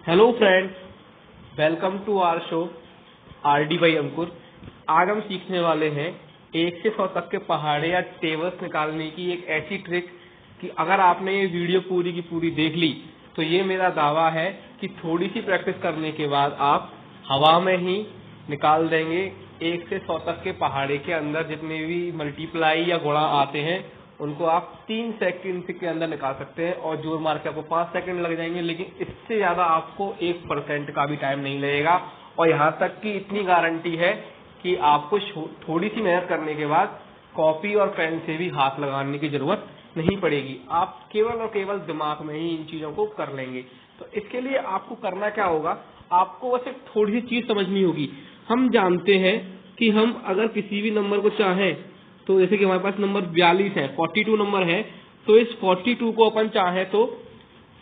Hello friends, welcome to our show R D by Ankur. आज हम सीखने वाले हैं 1 से 100 तक के पहाड़े या टेबल्स निकालने की एक ऐसी ट्रिक कि अगर आपने ये वीडियो पूरी की पूरी देख ली तो ये मेरा दावा है कि थोड़ी सी प्रैक्टिस करने के बाद आप हवा में ही निकाल देंगे 1 से 100 तक के पहाड़े के अंदर जितने भी मल्टीप्लाई या गुणा आते हैं उनको आप 3 सेकंड के अंदर निकाल सकते हैं और जोर मार के आपको 5 सेकंड लग जाएंगे, लेकिन इससे ज्यादा आपको 1% का भी टाइम नहीं लगेगा। और यहाँ तक कि इतनी गारंटी है कि आपको थोड़ी सी मेहनत करने के बाद कॉपी और पेन से भी हाथ लगाने की जरूरत नहीं पड़ेगी। आप केवल और केवल दिमाग में ही इन चीजों को कर लेंगे। तो इसके लिए आपको करना क्या होगा, आपको बस एक थोड़ी सी चीज समझनी होगी। हम जानते हैं कि हम अगर किसी भी नंबर को चाहें तो जैसे कि हमारे पास नंबर 42 है, 42 नंबर है, तो इस 42 को अपन चाहे तो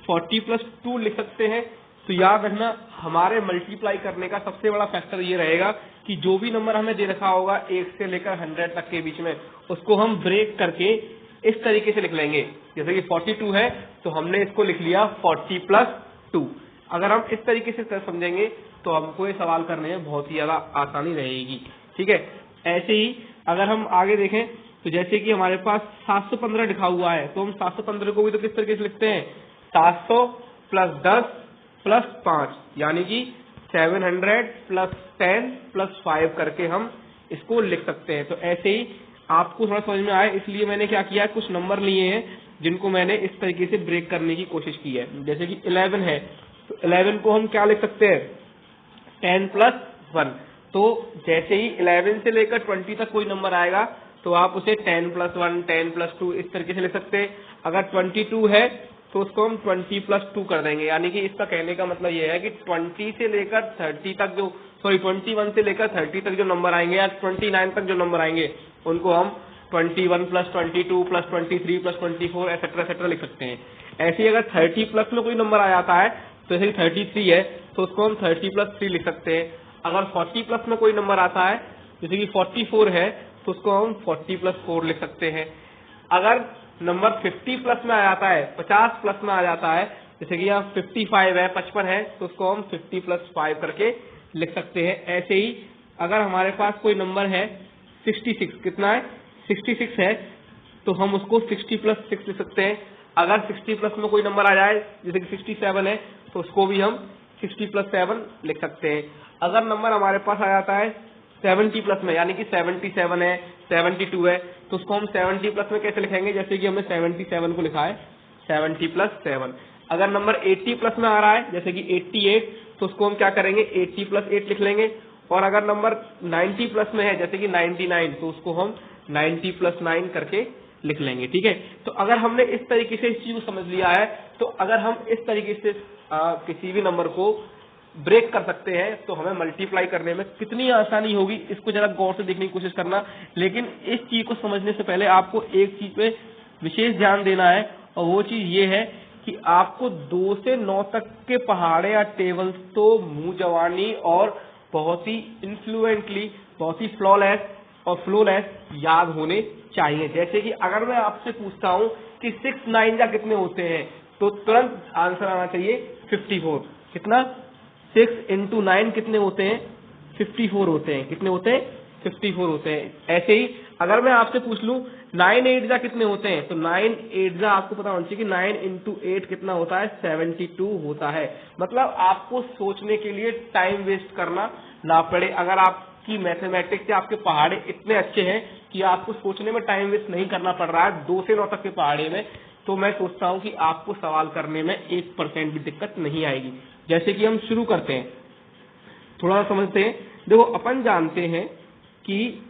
40 प्लस 2 लिख सकते हैं। तो याद रखना, हमारे मल्टीप्लाई करने का सबसे बड़ा फैक्टर ये रहेगा कि जो भी नंबर हमें दे रखा होगा 1 से लेकर 100 तक के बीच में, उसको हम ब्रेक करके इस तरीके से लिख लेंगे। जैसे कि 42 है तो हमने इसको लिख लिया 40 प्लस 2। अगर हम इस तरीके से समझेंगे तो हमको ये सवाल करने में बहुत ही ज्यादा आसानी रहेगी। ठीक है, ऐसे ही अगर हम आगे देखें तो जैसे कि हमारे पास 715 लिखा हुआ है तो हम 715 को भी तो किस तरीके से लिखते हैं, 700 प्लस 10 प्लस 5 यानी कि 700 प्लस 10 प्लस 5 करके हम इसको लिख सकते हैं। तो ऐसे ही आपको थोड़ा समझ में आए इसलिए मैंने क्या किया है, कुछ नंबर लिए हैं जिनको मैंने इस तरीके से ब्रेक करने की कोशिश की है। जैसे कि 11 है तो 11 को हम क्या लिख सकते हैं, 10 प्लस 1। तो जैसे ही 11 से लेकर 20 तक कोई नंबर आएगा तो आप उसे 10 प्लस 1, 10 प्लस 2 इस तरीके से लिख सकते हैं। अगर 22 है तो उसको हम 20 प्लस 2 कर देंगे। यानी कि इसका कहने का मतलब यह है कि 20 से लेकर 30 तक जो 21 से लेकर 30 तक जो नंबर आएंगे या 29 तक जो नंबर आएंगे उनको हम 21 प्लस 22 प्लस 23 प्लस 24 एक्सेट्रा लिख सकते हैं। ऐसे ही अगर 30 प्लस में कोई नंबर आ जाता है तो जैसे 33 है तो उसको हम 30 प्लस 3 लिख सकते हैं। अगर 40 प्लस में कोई नंबर आता है जैसे कि 44 है तो उसको हम 40 प्लस 4 लिख सकते हैं। अगर नंबर 50 प्लस में आ जाता है, 50 प्लस में आ जाता है, जैसे कि यहाँ 55 है, 55 है तो उसको हम 50 प्लस 5 करके लिख सकते हैं। ऐसे ही अगर हमारे पास कोई नंबर है 66, कितना है 66 है तो हम उसको 60 प्लस 6 लिख सकते हैं। अगर 60 प्लस में कोई नंबर आ जाए जैसे कि 67 है तो उसको भी हम 60 प्लस 7 लिख सकते हैं। अगर नंबर हमारे पास आ जाता है 70 प्लस में यानी कि 77 है, 72 है तो उसको हम 70 प्लस में कैसे लिखेंगे, जैसे कि हमने 77 को लिखा है 70 प्लस 7। अगर नंबर 80 प्लस में आ रहा है जैसे कि 88 तो उसको हम क्या करेंगे 80 प्लस 8 लिख लेंगे। और अगर नंबर 90 प्लस में है जैसे कि 99 तो उसको हम 90 प्लस 9 करके लिख लेंगे। ठीक है, तो अगर हमने इस तरीके से इस चीज को समझ लिया है तो अगर हम इस तरीके से किसी भी नंबर को ब्रेक कर सकते हैं तो हमें मल्टीप्लाई करने में कितनी आसानी होगी इसको जरा गौर से देखने की कोशिश करना। लेकिन इस चीज को समझने से पहले आपको एक चीज पे विशेष ध्यान देना है और वो चीज ये है कि आपको 2 से 9 तक के पहाड़े या टेबल्स तो मुंह जवानी और बहुत ही इन्फ्लुएंटली, बहुत ही फ्लोलेस याद होने चाहिए। जैसे कि अगर मैं आपसे पूछता हूं कि 6 9 या कितने होते हैं तो तुरंत आंसर आना चाहिए 54। कितना, 6 इंटू 9 कितने होते हैं, 54 होते हैं। कितने होते हैं, 54 होते हैं। ऐसे ही अगर मैं आपसे पूछ लूं 9 8 जा कितने होते हैं तो 9 8 जा आपको पता होना चाहिए कि 9 इंटू 8 कितना होता है, 72 होता है। मतलब आपको सोचने के लिए टाइम वेस्ट करना ना पड़े। अगर आपकी मैथमेटिक्स से आपके पहाड़े इतने अच्छे हैं कि आपको सोचने में टाइम वेस्ट नहीं करना पड़ रहा है 2 से 9 तक के पहाड़े में, तो मैं सोचता हूं कि आपको सवाल करने में 1% भी दिक्कत नहीं आएगी। जैसे कि हम शुरू करते हैं, थोड़ा समझते हैं। देखो, अपन जानते हैं कि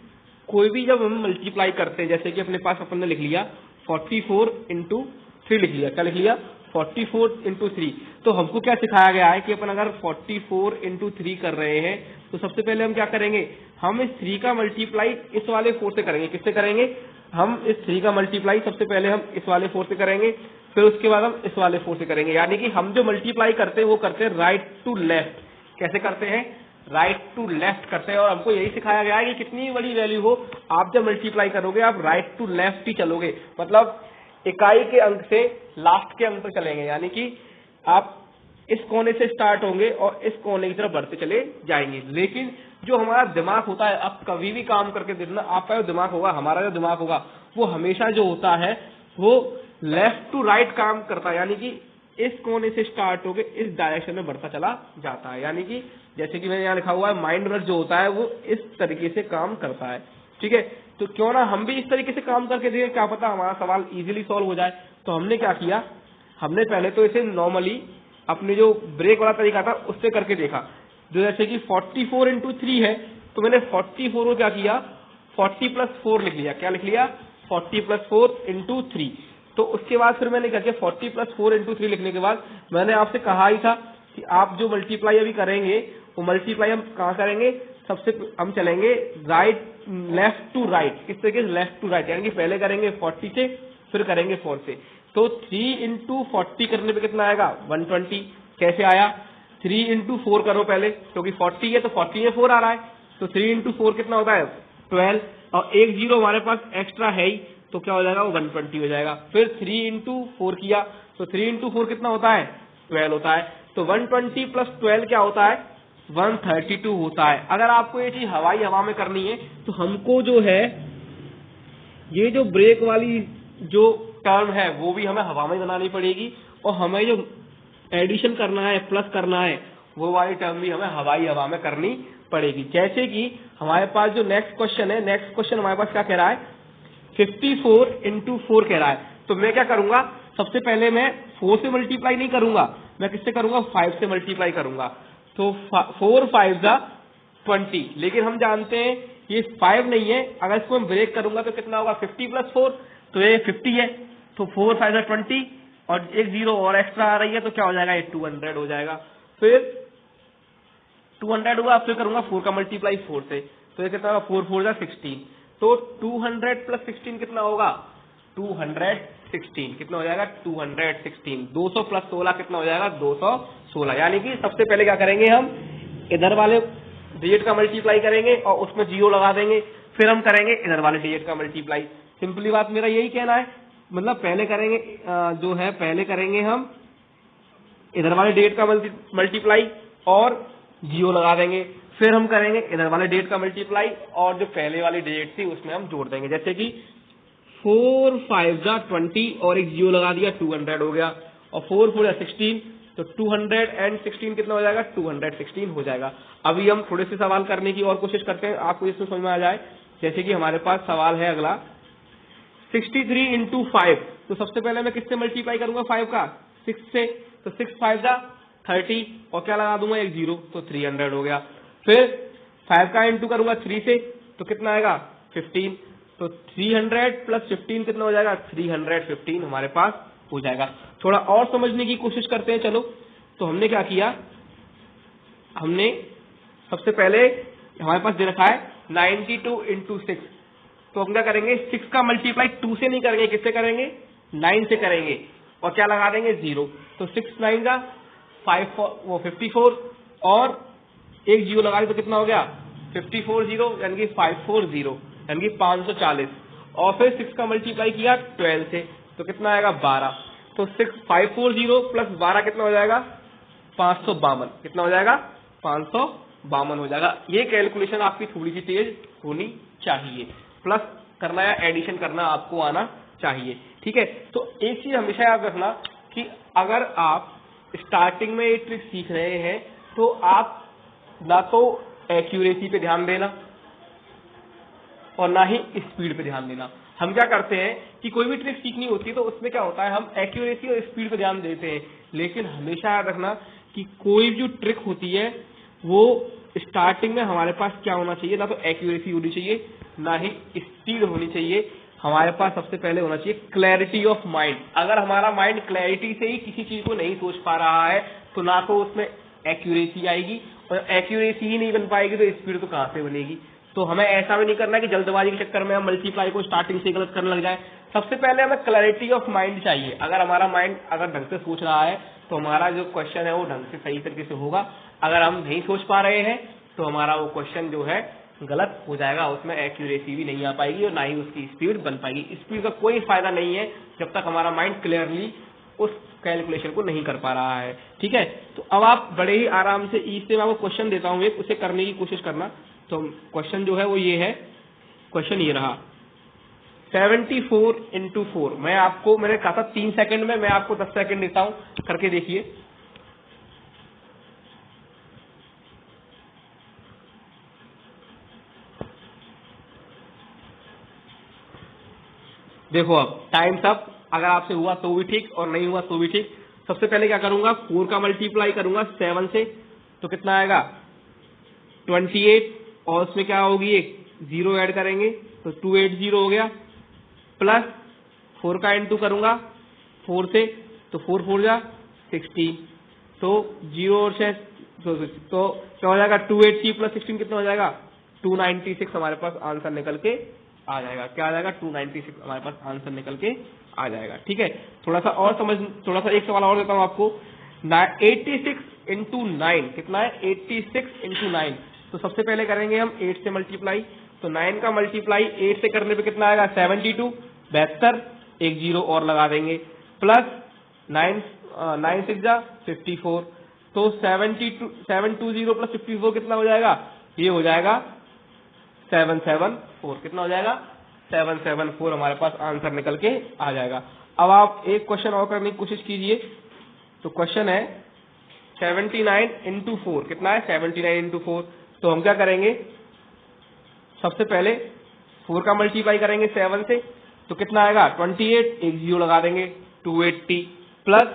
कोई भी जब हम मल्टीप्लाई करते हैं, जैसे कि अपने पास अपन ने लिख लिया 44 इंटू 3 लिख लिया, क्या लिख लिया 44 इंटू 3। तो हमको क्या सिखाया गया है कि अपन अगर 44 इंटू 3 कर रहे हैं तो सबसे पहले हम क्या करेंगे, हम इस 3 का मल्टीप्लाई इस वाले 4 से करेंगे। किससे करेंगे, हम इस 3 का मल्टीप्लाई सबसे पहले हम इस वाले 4 से करेंगे, फिर उसके बाद हम इस वाले 4 से करेंगे। यानी कि हम जो मल्टीप्लाई करते हैं वो करते हैं राइट टू लेफ्ट। कैसे करते हैं, राइट टू लेफ्ट करते हैं। और हमको यही सिखाया गया है कि कितनी बड़ी वैल्यू हो आप जब मल्टीप्लाई करोगे आप राइट टू लेफ्ट ही चलोगे, मतलब इकाई के अंक से लास्ट के अंक पर चलेंगे। यानी कि आप इस कोने से स्टार्ट होंगे और इस कोने की तरफ बढ़ते चले जाएंगे। लेकिन जो हमारा दिमाग होता है, आप कभी भी काम करके देखना, आपका जो दिमाग होगा, हमारा जो दिमाग होगा, वो हमेशा जो होता है वो लेफ्ट टू राइट काम करता है, यानी कि इस कोने से स्टार्ट होके इस डायरेक्शन में बढ़ता चला जाता है। यानी कि जैसे कि मैंने यहाँ लिखा हुआ है, माइंड वर्क जो होता है वो इस तरीके से काम करता है। ठीक है, तो क्यों ना हम भी इस तरीके से काम करके देखें, क्या पता हमारा सवाल इजीली सॉल्व हो जाए। तो हमने क्या किया, हमने पहले तो इसे नॉर्मली अपने जो ब्रेक वाला तरीका था उससे करके देखा। जो जैसे कि 44 इंटू 3 है, तो मैंने 44 को क्या किया, 40 प्लस 4 लिख लिया। क्या लिख लिया, 40 प्लस 4 इंटू 3। तो उसके बाद फिर मैंने क्या किया, 40 प्लस 4 इंटू 3 लिखने के बाद मैंने आपसे कहा ही था कि आप जो मल्टीप्लाई अभी करेंगे वो मल्टीप्लाई हम कहाँ करेंगे, सबसे हम चलेंगे राइट, लेफ्ट टू राइट। किस तरीके से, लेफ्ट टू राइट, यानी कि पहले करेंगे 40 से, फिर करेंगे 4 से। तो 3 इंटू 40 करने पे कितना आएगा, 120। कैसे आया, 3 इंटू 4 करो पहले, क्योंकि 40 है तो 40 में 4 आ रहा है, तो 3 इंटू 4 कितना होता है, 12, और एक जीरो हमारे पास एक्स्ट्रा है ही, तो क्या हो जाएगा, वो 120 हो जाएगा। फिर 3 इंटू 4 किया, तो 3 इंटू 4 कितना होता है, 12 होता है। तो 120 प्लस 12 क्या होता है, 132 होता है। अगर आपको ये चीज हवाई हवा में करनी है तो हमको जो है ये जो ब्रेक वाली जो टर्म है वो भी हमें हवा में बनानी पड़ेगी, और हमें जो एडिशन करना है, प्लस करना है, वो वाली टर्म भी हमें हवाई हवा में करनी पड़ेगी। जैसे कि हमारे पास जो नेक्स्ट क्वेश्चन है, नेक्स्ट क्वेश्चन हमारे पास क्या कह रहा है, 54 इंटू 4 कह रहा है। तो मैं क्या करूंगा, सबसे पहले मैं 4 से मल्टीप्लाई नहीं करूंगा, मैं किससे करूंगा, 5 से मल्टीप्लाई करूंगा। तो 4 5 जा 20, लेकिन हम जानते हैं ये 5 नहीं है, अगर इसको मैं ब्रेक करूंगा तो कितना होगा, 50 प्लस 4, तो ये 50 है। तो 4 5 जा 20, और एक जीरो और एक्स्ट्रा आ रही है, तो क्या हो जाएगा, ये 200 हो जाएगा। फिर 200 हुआ, फिर करूंगा 4 का मल्टीप्लाई 4 से, तो ये कितना होगा, 4 4 जा 16। तो 200 प्लस 16 कितना होगा, 216। कितना हो जाएगा, 216। 200 प्लस 16 कितना हो जाएगा, 216। यानी कि सबसे पहले क्या करेंगे, हम इधर वाले डिजिट का मल्टीप्लाई करेंगे और उसमें जीरो लगा देंगे, फिर हम करेंगे इधर वाले डिजिट का मल्टीप्लाई। सिंपली बात मेरा यही कहना है, मतलब पहले करेंगे जो है, पहले करेंगे हम इधर वाले डिजिट का मल्टीप्लाई और जीरो लगा देंगे, फिर हम करेंगे इधर वाले डिजिट का मल्टीप्लाई और जो पहले वाली डिजिट थी उसमें हम जोड़ देंगे। जैसे कि 4 5 जा 20 और एक जीरो लगा दिया, 200 हो गया, और 4 4 जा 16, तो 216 कितना हो जाएगा, 216 हो जाएगा। अभी हम थोड़े से सवाल करने की और कोशिश करते हैं, आपको इसमें समझ में आ जाए। जैसे कि हमारे पास सवाल है अगला 63 इंटू 5, तो सबसे पहले मैं किससे मल्टीप्लाई करूंगा, 5 का 6 से, तो 6 5 जा 30 और क्या लगा दूंगा, एक जीरो, तो 300 हो गया। फिर 5 का इंटू करूंगा 3 से, तो कितना आएगा, 15, तो 300 प्लस 15 कितना हो जाएगा, 315 हमारे पास हो जाएगा। थोड़ा और समझने की कोशिश करते हैं, चलो। तो हमने क्या किया, हमने सबसे पहले हमारे पास दे रखा है 92 इंटू 6, तो हम क्या करेंगे, 6 का मल्टीप्लाई 2 से नहीं करेंगे, किससे करेंगे, 9 से करेंगे, और क्या लगा देंगे, जीरो। तो 6 9 का 54 और एक जीरो लगा तो कितना हो गया, 540, यानी कि 540, यानी कि 540, और फिर 6 का मल्टीप्लाई किया 12 से, तो कितना आएगा, 12। तो 540 प्लस 12 कितना हो जाएगा, 552। कितना हो जाएगा, 552 हो जाएगा। ये कैलकुलेशन आपकी थोड़ी सी तेज होनी चाहिए, प्लस करना या एडिशन करना आपको आना चाहिए, ठीक है। तो एक चीज हमेशा याद रखना कि अगर आप स्टार्टिंग में ये ट्रिक सीख रहे हैं तो आप ना तो एक्यूरेसी पे ध्यान देना और ना ही स्पीड पे ध्यान देना। हम क्या करते हैं कि कोई भी ट्रिक सीखनी होती है तो उसमें क्या होता है, हम एक्यूरेसी और स्पीड पे ध्यान देते हैं, लेकिन हमेशा याद रखना कि कोई भी जो ट्रिक होती है वो स्टार्टिंग में हमारे पास क्या होना चाहिए, ना तो एक्यूरेसी होनी चाहिए ना ही स्पीड होनी चाहिए। हमारे पास सबसे पहले होना चाहिए क्लैरिटी ऑफ माइंड। अगर हमारा माइंड क्लैरिटी से ही किसी चीज को नहीं सोच पा रहा है तो ना तो उसमें एक्यूरेसी आएगी, और एक्यूरेसी ही नहीं बन पाएगी तो स्पीड तो कहां से बनेगी। तो हमें ऐसा भी नहीं करना कि जल्दबाजी के चक्कर में हम मल्टीप्लाई को स्टार्टिंग से गलत करने लग जाए। सबसे पहले हमें क्लैरिटी ऑफ माइंड चाहिए। अगर हमारा माइंड अगर ढंग से सोच रहा है तो हमारा जो क्वेश्चन है वो ढंग से सही तरीके से होगा। अगर हम नहीं सोच पा रहे हैं तो हमारा वो क्वेश्चन जो है गलत हो जाएगा, उसमें एक्यूरेसी भी नहीं आ पाएगी और ना ही उसकी स्पीड बन पाएगी। स्पीड का कोई फायदा नहीं है जब तक हमारा माइंड क्लियरली उस कैलकुलेशन को नहीं कर पा रहा है। ठीक है, तो अब आप बड़े ही आराम से ईज से मैं आपको क्वेश्चन देता हूँ एक, उसे करने की कोशिश करना। तो क्वेश्चन जो है वो ये है, क्वेश्चन ये रहा 74 इंटू 4। मैंने कहा था 3 सेकंड में, मैं आपको 10 सेकंड देता हूं, करके देखिए। देखो अब टाइम्स अप, अगर आपसे हुआ तो भी ठीक और नहीं हुआ तो भी ठीक। सबसे पहले क्या करूंगा, 4 का मल्टीप्लाई करूंगा 7 से, तो कितना आएगा 28, और उसमें क्या होगी एक 0 ऐड करेंगे तो 280 हो गया, प्लस 4 का इंटू करूंगा 4 से, तो 4 4 जा 16, तो 0 और 6 तो क्या हो जाएगा 280 प्लस 16 कितना हो जाएगा 296 हमारे पास आंसर निकल के आ जाएगा। क्या आ जाएगा 296 हमारे पास आंसर निकल के आ जाएगा। ठीक है, थोड़ा सा एक सवाल और देता हूं आपको। 86 इंटू 9 कितना है, 86 इंटू 9। तो सबसे पहले करेंगे हम 8 से मल्टीप्लाई, तो 9 का मल्टीप्लाई 8 से करने पे कितना आएगा 72, 72, एक 0 और लगा देंगे, प्लस 9 6 जा 54, तो 720 प्लस 54 कितना हो जाएगा, ये हो जाएगा 774। कितना हो जाएगा 774 हमारे पास आंसर निकल के आ जाएगा। अब आप एक क्वेश्चन और करने की कोशिश कीजिए। तो क्वेश्चन है 79 इंटू 4 कितना है 79 इंटू 4। तो हम क्या करेंगे, सबसे पहले 4 का मल्टीप्लाई करेंगे 7 से, तो कितना आएगा 28, एक 0 लगा देंगे 280, प्लस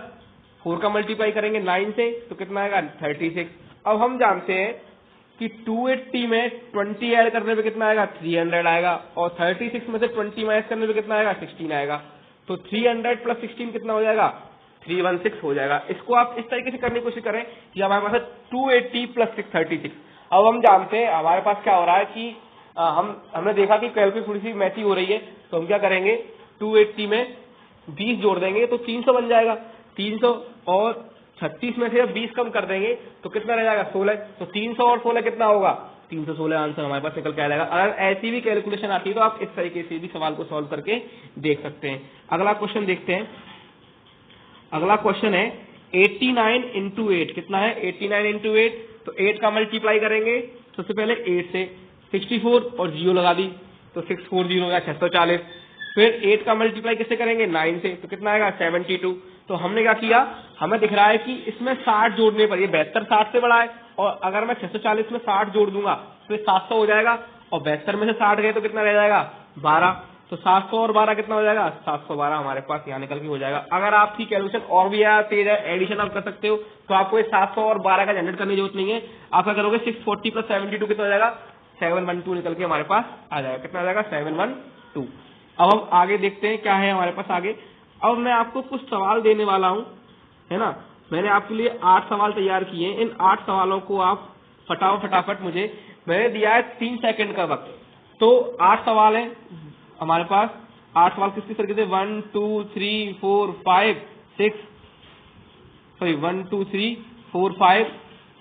4 का मल्टीप्लाई करेंगे 9 से, तो कितना आएगा 36। अब हम जानते हैं कि 280 में 20 ऐड करने पे कितना आएगा 300 आएगा, और 36 में से 20 माइनस करने पे कितना आएगा 16 आएगा, तो 300 प्लस 16 कितना हो जाएगा 316 हो जाएगा। इसको आप इस तरीके से करने की कोशिश करें कि हमारे पास है 280 प्लस 36। अब हम जानते हैं हमारे पास क्या हो रहा है कि हमने देखा कि कैलकुलेशन थोड़ी सी मैची हो रही है, तो हम क्या करेंगे 280 में 20 जोड़ देंगे तो 300 बन जाएगा, 300, और 36 में से 20 कम कर देंगे तो कितना रह जाएगा 16, तो 300 और 16 कितना होगा 316 आंसर हमारे पास निकल के आ जाएगा। अगर ऐसी भी कैलकुलेशन आती है तो आप इस तरीके से भी सवाल को सॉल्व करके देख सकते हैं। अगला क्वेश्चन देखते हैं। अगला क्वेश्चन है 89 इंटू 8 कितना है 89 इंटू 8। तो 8 का मल्टीप्लाई करेंगे सबसे पहले 8 से, 64 और 0 लगा दी तो 640 हो गया 640। फिर 8 का मल्टीप्लाई किससे करेंगे 9 से, तो कितना आएगा 72। तो हमने क्या किया, हमें दिख रहा है कि इसमें 60 जोड़ने पर, ये 72 60 से बड़ा है, और अगर मैं 640 में 60 जोड़ दूंगा तो 700 हो जाएगा, और 72 में से 60 गए तो कितना रह जाएगा 12, तो 700 और 12 कितना हो जाएगा 712 हमारे पास यहाँ निकल के हो जाएगा। अगर आपकी कैलकुलेशन और भी तेज है, एडिशन आप कर सकते हो, तो आपको ये 700 और 12 का जनरेट करने की जरूरत नहीं है। आप क्या करोगे 640 प्लस 72 कितना हो जाएगा 712 निकल के हमारे पास आ जाएगा। कितना आ जाएगा 712। अब हम आगे देखते हैं क्या है हमारे पास आगे। अब मैं आपको कुछ सवाल देने वाला हूं, है ना। मैंने आपके लिए 8 सवाल तैयार किए हैं। इन 8 सवालों को आप फटाफट मुझे, मैंने दिया है 3 सेकंड का वक्त, तो 8 सवाल है हमारे पास। 8 सवाल किस तरीके से 1 2 3 4 5 6 सॉरी 1 2 3 4 5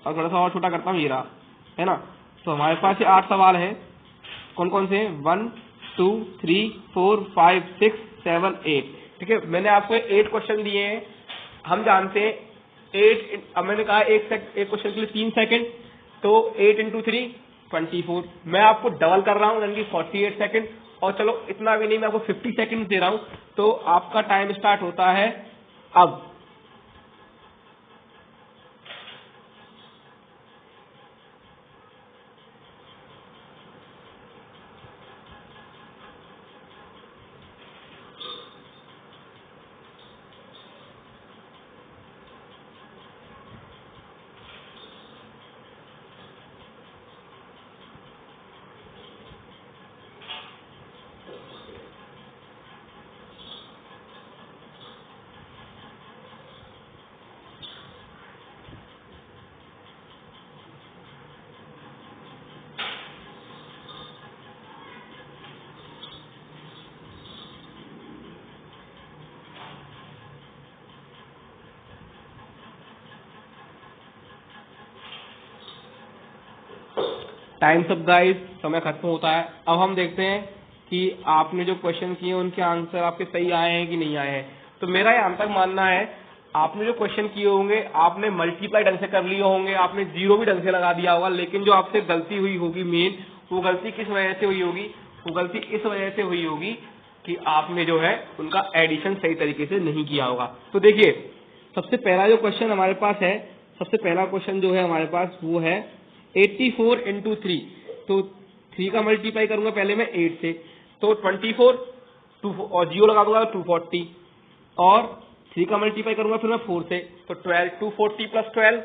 और थोड़ा सा और छोटा करता हूँ ये रहा, है ना। तो हमारे पास ये 8 सवाल हैं। कौन कौन से हैं 1 2 3 4 5 6 7 8। ठीक है, मैंने आपको 8 क्वेश्चन दिए हैं। हम जानते हैं 8, अब मैंने कहा एक क्वेश्चन के लिए 3 सेकंड, तो 8 इंटू 3 24। मैं आपको डबल कर रहा हूं यानी कि 48 सेकंड, और चलो इतना भी नहीं, मैं आपको 50 सेकंड दे रहा हूं। तो आपका टाइम स्टार्ट होता है अब। टाइम्स अप गाइस, समय खत्म होता है। अब हम देखते हैं कि आपने जो क्वेश्चन किए उनके आंसर आपके सही आए हैं कि नहीं आए हैं। तो मेरा यहाँ तक मानना है आपने जो क्वेश्चन किए होंगे आपने मल्टीप्लाई ढंग से कर लिए होंगे, आपने जीरो भी ढंग से लगा दिया होगा, लेकिन जो आपसे गलती हुई होगी मेन, वो गलती किस वजह से हुई होगी? वो गलती इस वजह से हुई होगी कि आपने जो है उनका एडिशन सही तरीके से नहीं किया होगा। तो देखिए सबसे पहला जो क्वेश्चन हमारे पास है, सबसे पहला क्वेश्चन जो है हमारे पास वो है 84 इंटू 3। तो 3 का मल्टीप्लाई करूंगा पहले मैं 8 से, तो 24 और 0 लगा दूंगा 240, और 3 का मल्टीप्लाई करूंगा फिर मैं 4 से, तो 12 240 प्लस 12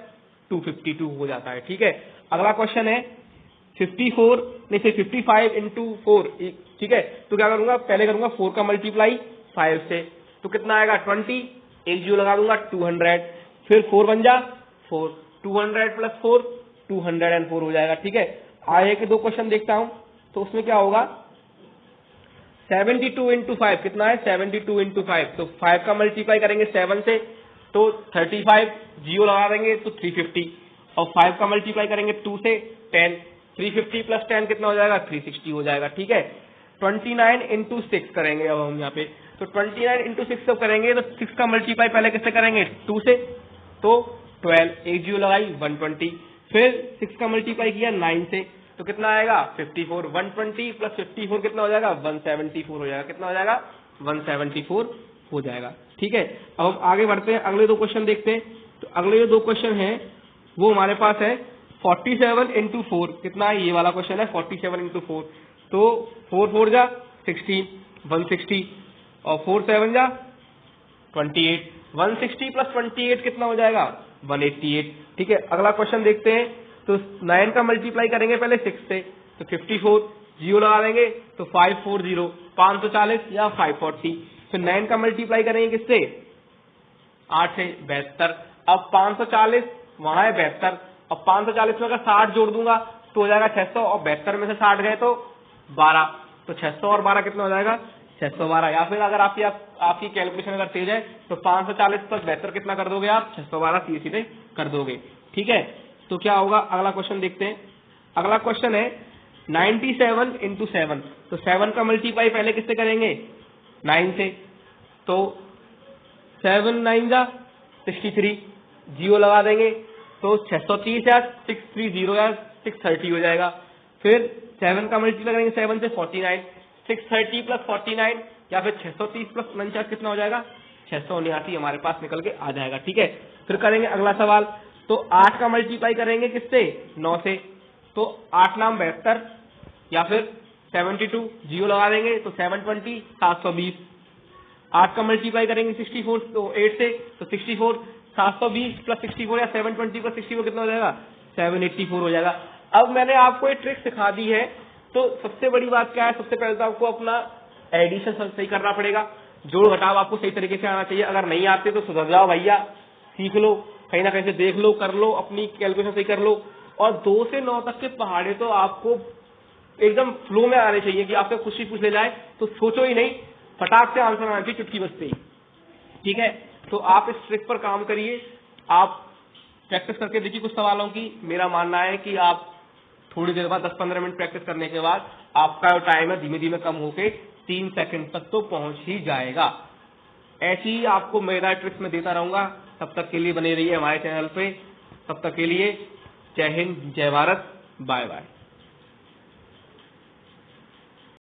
252 हो जाता है। ठीक है, अगला क्वेश्चन है 54 नहीं से 55 इंटू 4। ठीक है, तो क्या करूंगा पहले करूंगा 4 का मल्टीप्लाई 5 से, तो कितना आएगा 20, एक 0 लगा दूंगा 200, फिर 4 बन जा 4, 200 प्लस 4 204 हो जाएगा। ठीक है, आगे के दो क्वेश्चन देखता हूं, तो उसमें क्या होगा 72 इंटू 5 कितना है 72 इंटू 5, तो 5 का मल्टीप्लाई करेंगे 7 से तो 35, 0 लगा देंगे तो 350, और 5 का मल्टीप्लाई करेंगे 2 से 10, 350 प्लस 10 कितना हो जाएगा 360 हो जाएगा। ठीक है, 29 इंटू 6 करेंगे अब हम यहाँ पे, तो 29 इंटू 6 जब करेंगे तो 6 का मल्टीप्लाई पहले किससे करेंगे 2 से, तो 12, एक 0 लगाई 120, फिर 6 का मल्टीप्लाई किया 9 से, तो कितना आएगा 54, 120 प्लस 54 कितना हो जाएगा 174 हो जाएगा, कितना हो जाएगा 174 हो जाएगा। ठीक है, अब हम आगे बढ़ते हैं, अगले दो क्वेश्चन देखते हैं। तो अगले जो दो क्वेश्चन हैं वो हमारे पास है 47 इंटू 4, कितना है ये वाला क्वेश्चन है 47 इंटू 4, तो 4 4 जा 16 160, और 4 7 जा 28, 160 प्लस 28 कितना हो जाएगा 188। ठीक है, अगला क्वेश्चन देखते हैं, तो 9 का मल्टीप्लाई करेंगे पहले 6 से, तो 54, 0 लगा देंगे तो 540, 540 या 540, फिर 9 का मल्टीप्लाई करेंगे किससे 8 से 72, अब 540 वहां है 72, अब 540 में अगर 60 जोड़ दूंगा तो हो जाएगा 600, और 72 में से 60 गए तो 12, तो 600 और 12 कितना हो जाएगा 612, या फिर अगर आपकी कैलकुलेशन अगर तेज है तो 540 प्लस 72 कितना कर दोगे आप 612 सीधे सीधे कर दोगे। ठीक है, तो क्या होगा अगला क्वेश्चन देखते हैं। अगला क्वेश्चन है 97 इंटू 7, तो 7 का मल्टीप्लाई पहले किससे करेंगे 9 से, तो 7 9 जा 63, 0 लगा देंगे तो 630 या 630 या 630 हो जाएगा, फिर 7 का मल्टीप्लाई करेंगे 7 से 49, 630 प्लस 49 या फिर 630 प्लस 49 कितना हो जाएगा 679 हमारे पास निकल के आ जाएगा। ठीक है, फिर करेंगे अगला सवाल, तो 8 का मल्टीप्लाई करेंगे किससे 9 से, तो 8 नाम 72 या फिर 72, 0 लगा देंगे तो 720 720, 8 का मल्टीप्लाई करेंगे 64 तो 8 से, तो 64 720 प्लस 64 या 720 प्लस 64 कितना हो जाएगा 784 हो जाएगा। अब मैंने आपको एक ट्रिक सिखा दी है, तो सबसे बड़ी बात क्या है, सबसे पहले तो आपको अपना एडिशन सही करना पड़ेगा, जोड़ घटाव आपको सही तरीके से आना चाहिए, अगर नहीं आते तो सुधर जाओ भैया, सीख लो, कहीं ना कहीं से देख लो, कर लो, अपनी कैलकुलेशन सही कर लो, और 2 से 9 तक के पहाड़े तो आपको एकदम फ्लो में आने चाहिए कि आपसे कुछ ही पूछ ले जाए तो सोचो ही नहीं, फटाक से आंसर आना चाहिए चुटकी बजते ही। ठीक है, तो आप इस ट्रिक पर काम करिए, आप प्रैक्टिस करके देखिए कुछ सवालों की। मेरा मानना है कि आप थोड़ी देर बाद 10-15 मिनट प्रैक्टिस करने के बाद आपका जो टाइम है धीमे धीमे कम होके 3 सेकंड तक तो पहुंच ही जाएगा। ऐसी ही आपको मेरा ट्रिक्स में देता रहूंगा, तब तक के लिए बने रहिए हमारे चैनल पे। तब तक के लिए जय हिंद, जय भारत, बाय बाय।